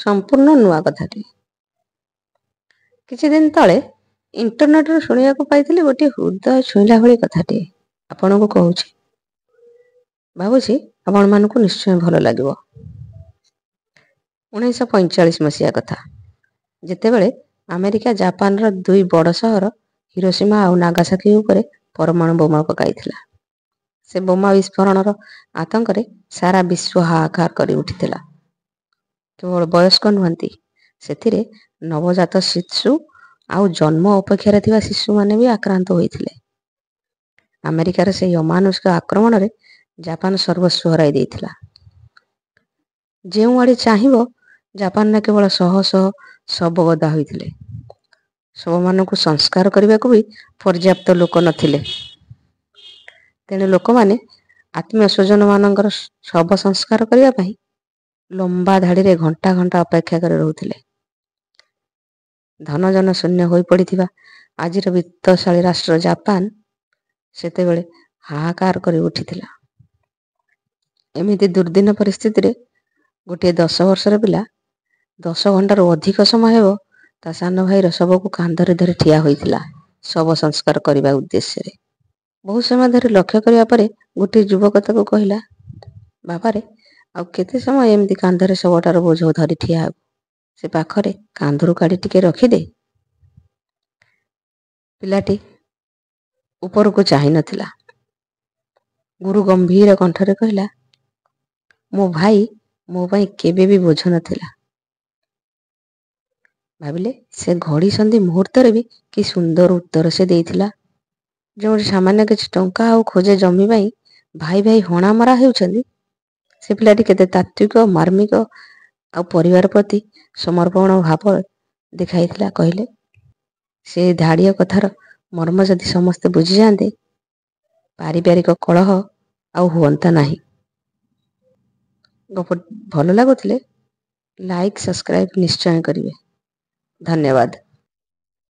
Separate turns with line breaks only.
संपूर्ण नुआ कथाटी। किछि दिन तले इंटरनेट शुणिया पाई गोटे हृदय छुईला भली कथाटी आपण को कहूँ भावुची आपण मानक निश्चय भल लगे। 1945 मसीहा कथा जितेबले अमेरिका जापान रो दुई बड़ सहर हिरोशिमा और नागासाकी उपरे परमाणु बोमा पकाई। से बोमा विस्फोरण आतंक सारा विश्व हाहाकार कर उठिला। केवल वयस्क नुहति से नवजात शिशु आउ जन्म अपेक्षार थिबा शिशु माने भी आक्रांत होइथिले। अमेरिकार से अमानुषिक आक्रमण रे जापान सर्वस्व हराई देइथिला। जेउ आड़े चाहिबो जापान ने केवल शह शह शव गदा होइथिले। शव मानकु संस्कार करबा को भी पर्याप्त लोक नथिले। तेणे लोक माने आत्मीय स्वजन मानकर शव संस्कार करबा पई लंबा धाड़ी रे घंटा घंटा अपेक्षा कर रहुथिले। धन जन शून्य होई पड़िथिबा आजिर वित्तशाली राष्ट्र जापान सेतेबेले हाहाकार कर उठिथिला। एमिति दुर्दिन परिस्थिति रे गोटे 10 वर्षर पिला 10 घंटार अधिक समय हेबो ता सान भाईर शव को कांधरे धरि ठिया होइथिला शव संस्कार करबा उद्देश्य रे। बहुत समय धरि लक्ष्य करिया परे गोटे युवक ताको कहिला, बाबा रे आ केते समय एमती कांधरे शवटार बोझ धरि ठिया हेबो, से पाखरे कांधरू काढी टिके रखिदे। पिलाटी उपरको चाहि नथिला। गुरु गंभीर कंठरे कहिला, मो भाई मो भाई केबे भी बोझ नथिला। भाविले से घड़ी संधि मुहूर्त रे भी कि सुंदर उत्तर से देइथिला। जो सामान्य किछि टंका आ खोजे जमी भाई भाई भाई हणा मरा हेउछन्ती से पिलाटी केते तात्विक मार्मिक आ परिवार प्रति समर्पण भाव देखाइथिला। कहले से धाड़िया कथार मर्म जदि समस्ते बुझी जाते पारिवारिक कलह आ हुअंता नाही। गप भल लागुथिले लाइक सब्सक्राइब निश्चय करिवे। धन्यवाद।